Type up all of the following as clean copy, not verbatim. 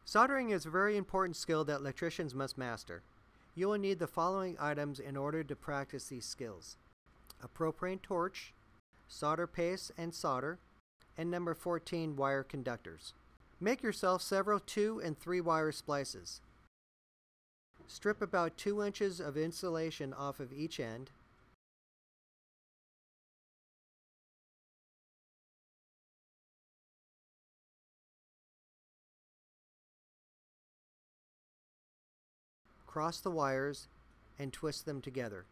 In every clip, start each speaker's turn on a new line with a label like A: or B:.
A: Soldering is a very important skill that electricians must master. You will need the following items in order to practice these skills: a propane torch, solder paste and solder, and number 14 wire conductors. Make yourself several 2 and 3 wire splices. Strip about 2 inches of insulation off of each end. Cross the wires and twist them together.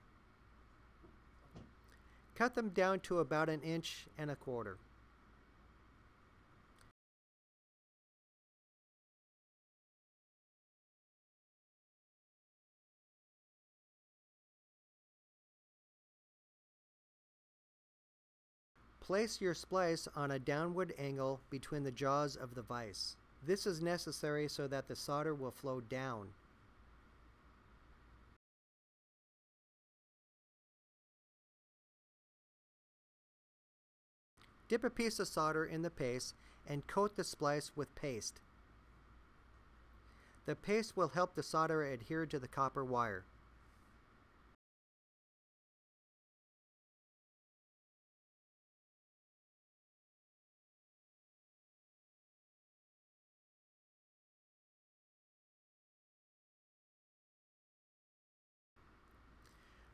A: Cut them down to about 1.25 inches. Place your splice on a downward angle between the jaws of the vise. This is necessary so that the solder will flow down. Dip a piece of solder in the paste and coat the splice with paste. The paste will help the solder adhere to the copper wire.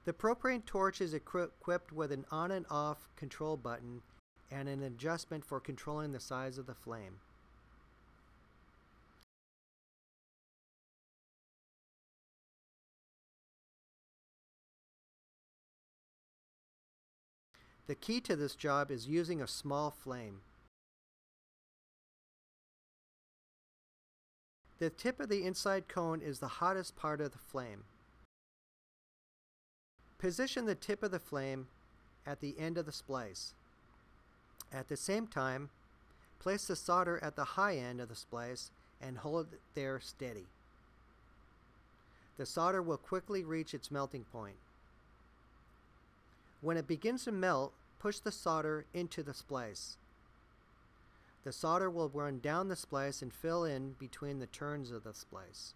A: The propane torch is equipped with an on and off control button and an adjustment for controlling the size of the flame. The key to this job is using a small flame. The tip of the inside cone is the hottest part of the flame. Position the tip of the flame at the end of the splice. At the same time, place the solder at the high end of the splice and hold it there steady. The solder will quickly reach its melting point. When it begins to melt, push the solder into the splice. The solder will run down the splice and fill in between the turns of the splice.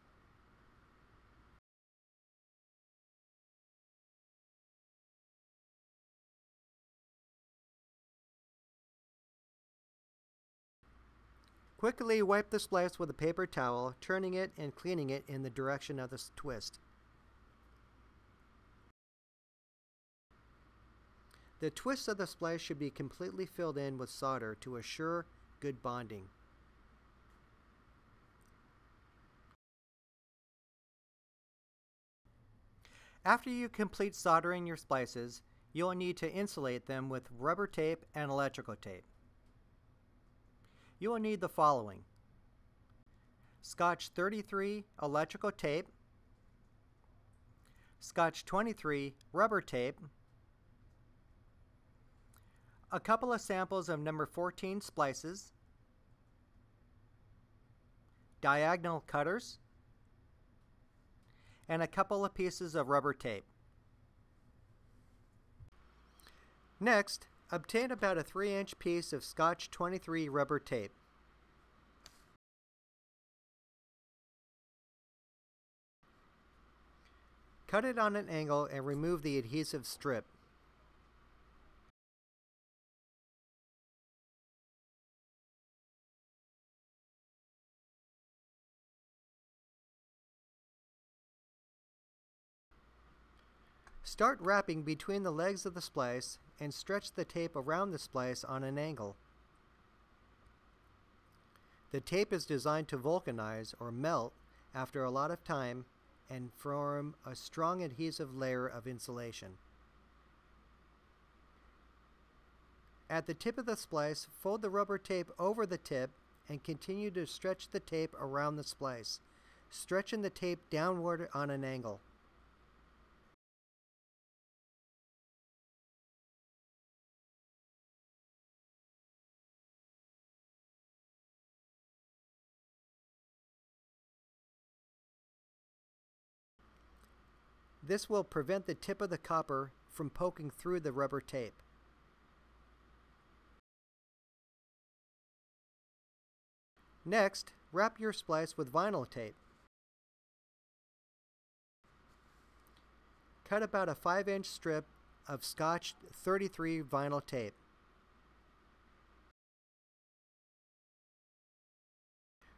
A: Quickly wipe the splice with a paper towel, turning it and cleaning it in the direction of the twist. The twist of the splice should be completely filled in with solder to assure good bonding. After you complete soldering your splices, you'll need to insulate them with rubber tape and electrical tape. You will need the following: Scotch 33 electrical tape, Scotch 23 rubber tape, a couple of samples of number 14 splices, diagonal cutters, and a couple of pieces of rubber tape. Next, obtain about a 3-inch piece of Scotch 23 rubber tape. Cut it on an angle and remove the adhesive strip. Start wrapping between the legs of the splice and stretch the tape around the splice on an angle. The tape is designed to vulcanize or melt after a lot of time and form a strong adhesive layer of insulation. At the tip of the splice, fold the rubber tape over the tip and continue to stretch the tape around the splice, stretching the tape downward on an angle. This will prevent the tip of the copper from poking through the rubber tape. Next, Wrap your splice with vinyl tape. Cut about a 5-inch strip of Scotch 33 vinyl tape.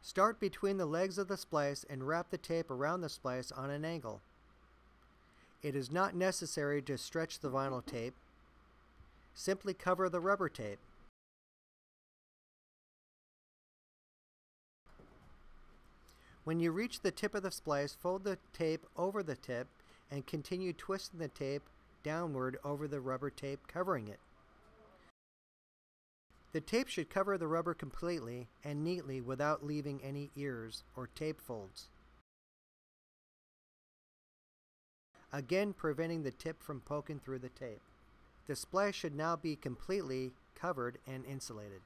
A: Start between the legs of the splice and wrap the tape around the splice on an angle. It is not necessary to stretch the vinyl tape. Simply cover the rubber tape. When you reach the tip of the splice, fold the tape over the tip and continue twisting the tape downward over the rubber tape covering it. The tape should cover the rubber completely and neatly without leaving any ears or tape folds, again preventing the tip from poking through the tape. The splice should now be completely covered and insulated.